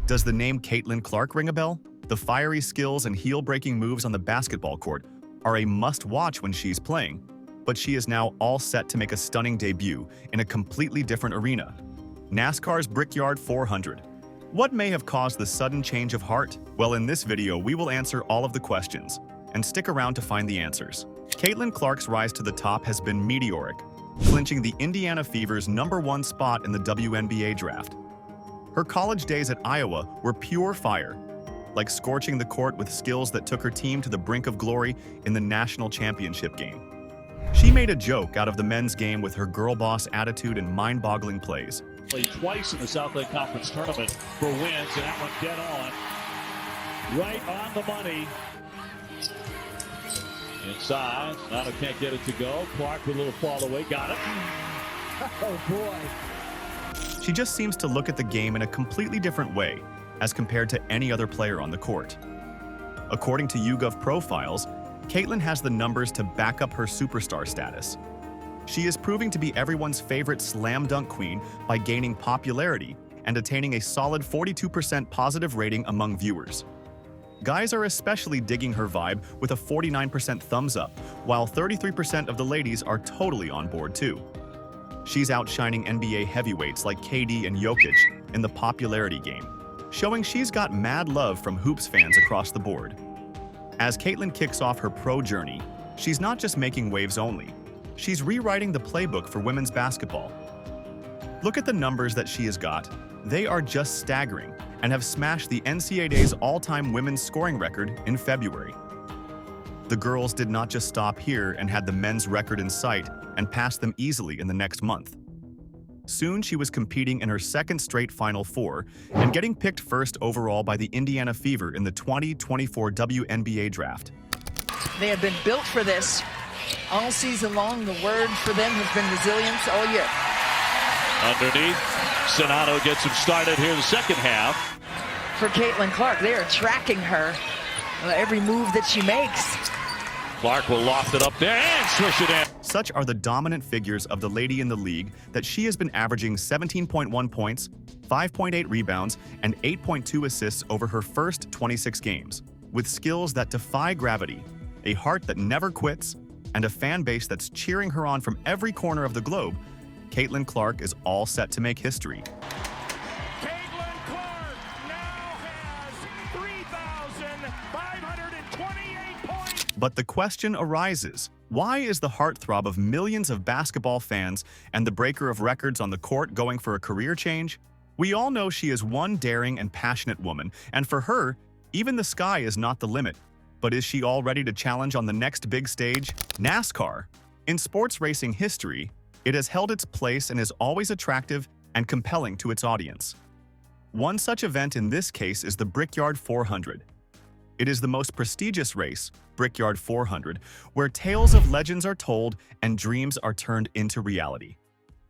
Does the name Caitlin Clark ring a bell? The fiery skills and heel-breaking moves on the basketball court are a must-watch when she's playing, but she is now all set to make a stunning debut in a completely different arena. NASCAR's Brickyard 400. What may have caused the sudden change of heart? Well, in this video, we will answer all of the questions, and stick around to find the answers. Caitlin Clark's rise to the top has been meteoric, clinching the Indiana Fever's #1 spot in the WNBA draft. Her college days at Iowa were pure fire, like scorching the court with skills that took her team to the brink of glory in the national championship game. She made a joke out of the men's game with her girl boss attitude and mind-boggling plays. Played twice in the Southland Conference Tournament for wins, and that one dead on. Right on the money. Inside, Nano can't get it to go. Clark with a little fall away, got it. Oh boy. She just seems to look at the game in a completely different way as compared to any other player on the court. According to YouGov profiles, Caitlin has the numbers to back up her superstar status. She is proving to be everyone's favorite slam dunk queen by gaining popularity and attaining a solid 42% positive rating among viewers. Guys are especially digging her vibe with a 49% thumbs up, while 33% of the ladies are totally on board too. She's outshining NBA heavyweights like KD and Jokic in the popularity game, showing she's got mad love from hoops fans across the board. As Caitlin kicks off her pro journey, she's not just making waves only. She's rewriting the playbook for women's basketball. Look at the numbers that she has got. They are just staggering and have smashed the NCAA's all-time women's scoring record in February. The girls did not just stop here and had the men's record in sight and passed them easily in the next month. Soon she was competing in her second straight Final Four and getting picked first overall by the Indiana Fever in the 2024 WNBA draft. They have been built for this all season long. The word for them has been resilience all year. Underneath, Sonato gets him started here in the second half. For Caitlin Clark, they are tracking her every move that she makes. Clark will loft it up there and swish it in. Such are the dominant figures of the lady in the league that she has been averaging 17.1 points, 5.8 rebounds, and 8.2 assists over her first 26 games, with skills that defy gravity, a heart that never quits, and a fan base that's cheering her on from every corner of the globe. Caitlin Clark is all set to make history. Caitlin Clark now has 3,528 points. But the question arises, why is the heartthrob of millions of basketball fans and the breaker of records on the court going for a career change? We all know she is one daring and passionate woman, and for her, even the sky is not the limit. But is she all ready to challenge on the next big stage? NASCAR. In sports racing history, it has held its place and is always attractive and compelling to its audience. One such event in this case is the Brickyard 400. It is the most prestigious race, Brickyard 400, where tales of legends are told and dreams are turned into reality.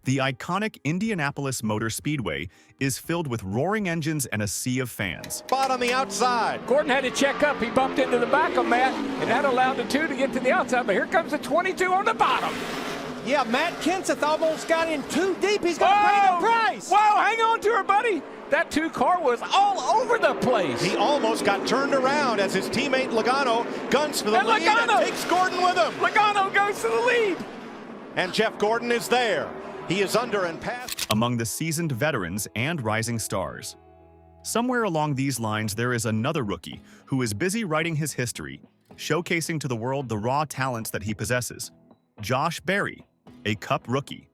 The iconic Indianapolis Motor Speedway is filled with roaring engines and a sea of fans. Spot on the outside. Gordon had to check up. He bumped into the back of Matt, and that allowed the 2 to get to the outside. But here comes the 22 on the bottom. Yeah, Matt Kenseth almost got in too deep. He's going to pay the price. Whoa, hang on to her, buddy. That 2 car was all over the place. He almost got turned around as his teammate Logano guns for the lead and takes Gordon with him. Logano goes to the lead. And Jeff Gordon is there. He is under and past. Among the seasoned veterans and rising stars. Somewhere along these lines, there is another rookie who is busy writing his history, showcasing to the world the raw talents that he possesses. Josh Berry, a Cup rookie.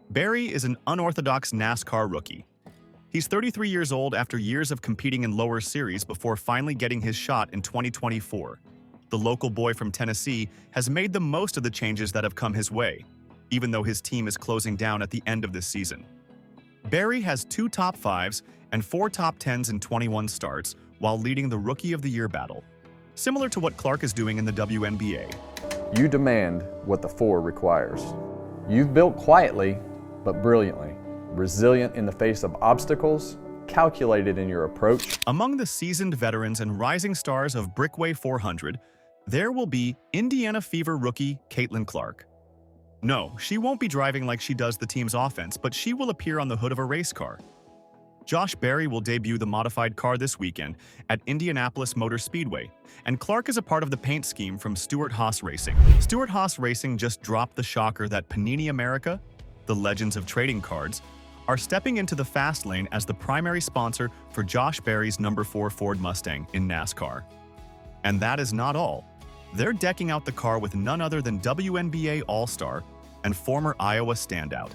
Berry is an unorthodox NASCAR rookie. He's 33 years old after years of competing in lower series before finally getting his shot in 2024. The local boy from Tennessee has made the most of the changes that have come his way, even though his team is closing down at the end of this season. Berry has 2 top 5s and 4 top 10s in 21 starts while leading the Rookie of the Year battle, similar to what Clark is doing in the WNBA. You demand what the 4 requires. You've built quietly, but brilliantly, resilient in the face of obstacles, calculated in your approach. Among the seasoned veterans and rising stars of Brickway 400, there will be Indiana Fever rookie Caitlin Clark. No, she won't be driving like she does the team's offense, but she will appear on the hood of a race car. Josh Berry will debut the modified car this weekend at Indianapolis Motor Speedway, and Clark is a part of the paint scheme from Stewart-Haas Racing. Stewart-Haas Racing just dropped the shocker that Panini America, the legends of trading cards, are stepping into the fast lane as the primary sponsor for Josh Berry's number 4 Ford Mustang in NASCAR. And that is not all. They're decking out the car with none other than WNBA All-Star and former Iowa standout,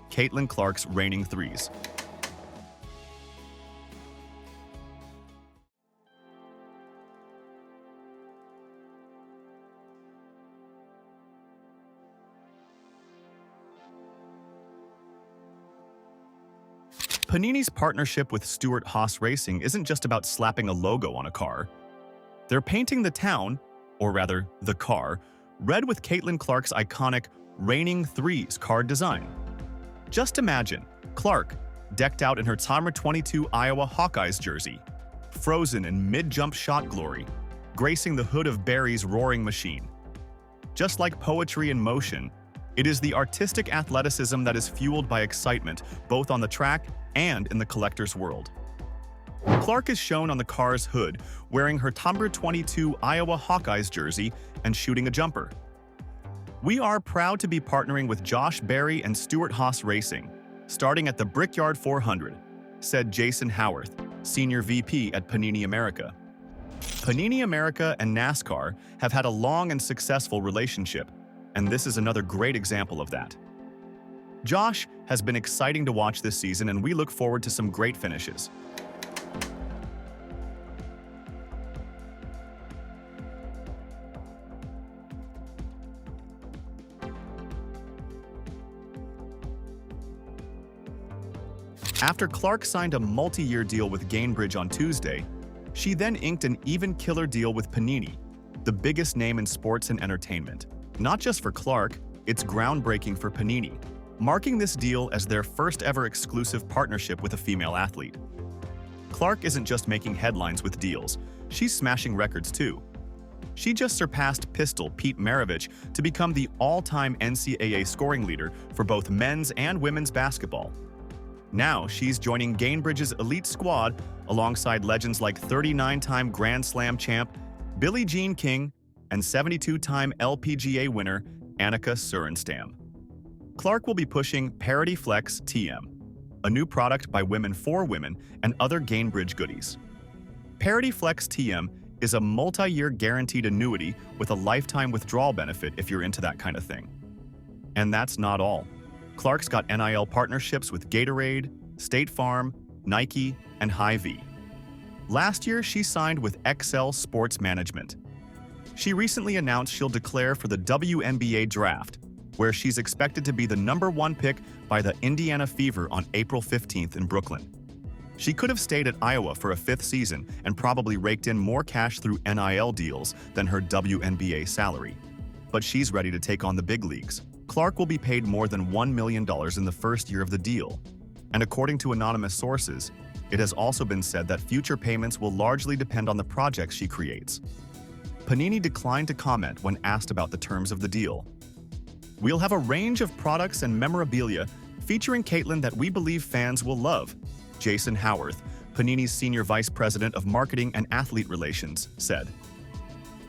Caitlin Clark's reigning threes. Panini's partnership with Stewart-Haas Racing isn't just about slapping a logo on a car. They're painting the town, or rather, the car, red with Caitlin Clark's iconic Reigning Threes card design. Just imagine Clark, decked out in her number 22 Iowa Hawkeyes jersey, frozen in mid-jump shot glory, gracing the hood of Berry's roaring machine. Just like poetry in motion, it is the artistic athleticism that is fueled by excitement both on the track and in the collector's world. Clark is shown on the car's hood wearing her number 22 Iowa Hawkeyes jersey and shooting a jumper. "We are proud to be partnering with Josh Berry and Stewart-Haas Racing, starting at the Brickyard 400, said Jason Howarth, Senior VP at Panini America. Panini America and NASCAR have had a long and successful relationship, and this is another great example of that. Josh has been exciting to watch this season, and we look forward to some great finishes." After Clark signed a multi-year deal with Gainbridge on Tuesday, she then inked an even killer deal with Panini, the biggest name in sports and entertainment. Not just for Clark, it's groundbreaking for Panini, marking this deal as their first ever exclusive partnership with a female athlete. Clark isn't just making headlines with deals, she's smashing records too. She just surpassed Pistol Pete Maravich to become the all-time NCAA scoring leader for both men's and women's basketball. Now she's joining Gainbridge's elite squad alongside legends like 39-time Grand Slam champ Billie Jean King and 72-time LPGA winner Annika Sorenstam. Clark will be pushing Parity Flex TM, a new product by Women for Women and other Gainbridge goodies. Parity Flex TM is a multi-year guaranteed annuity with a lifetime withdrawal benefit if you're into that kind of thing. And that's not all. Clark's got NIL partnerships with Gatorade, State Farm, Nike, and Hy-Vee. Last year, she signed with XL Sports Management. She recently announced she'll declare for the WNBA draft, where she's expected to be the #1 pick by the Indiana Fever on April 15th in Brooklyn. She could have stayed at Iowa for a 5th season and probably raked in more cash through NIL deals than her WNBA salary. But she's ready to take on the big leagues. Clark will be paid more than $1 million in the first year of the deal. And according to anonymous sources, it has also been said that future payments will largely depend on the projects she creates. Panini declined to comment when asked about the terms of the deal. "We'll have a range of products and memorabilia featuring Caitlin that we believe fans will love," Jason Howarth, Panini's Senior Vice President of Marketing and Athlete Relations, said.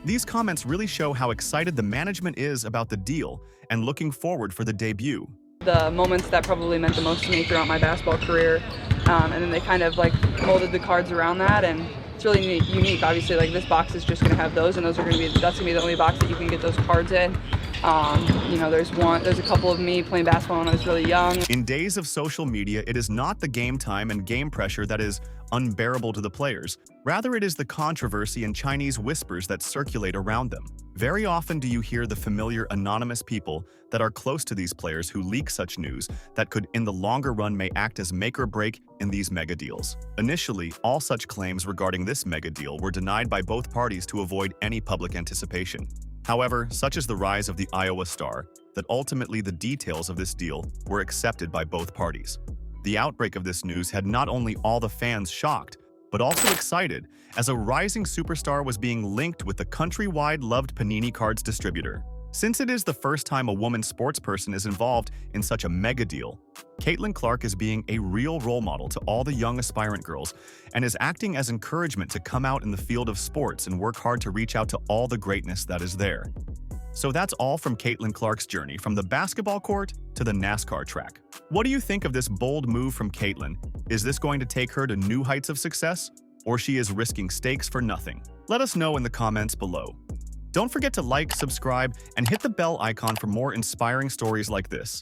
These comments really show how excited the management is about the deal and looking forward for the debut. The moments that probably meant the most to me throughout my basketball career, and then they kind of like molded the cards around that, and it's really unique. Obviously, like this box is just going to have those, and that's going to be the only box that you can get those cards in. You know, there's a couple of me playing basketball when I was really young. In days of social media, it is not the game time and game pressure that is unbearable to the players. Rather, it is the controversy and Chinese whispers that circulate around them. Very often do you hear the familiar anonymous people that are close to these players who leak such news that could in the longer run may act as make or break in these mega deals. Initially, all such claims regarding this mega deal were denied by both parties to avoid any public anticipation. However, such is the rise of the Iowa Star that ultimately the details of this deal were accepted by both parties. The outbreak of this news had not only all the fans shocked, but also excited, as a rising superstar was being linked with the countrywide loved Panini Cards distributor. Since it is the first time a woman sportsperson is involved in such a mega deal, Caitlin Clark is being a real role model to all the young aspirant girls and is acting as encouragement to come out in the field of sports and work hard to reach out to all the greatness that is there. So that's all from Caitlin Clark's journey from the basketball court to the NASCAR track. What do you think of this bold move from Caitlin? Is this going to take her to new heights of success, or she is risking stakes for nothing? Let us know in the comments below. Don't forget to like, subscribe, and hit the bell icon for more inspiring stories like this.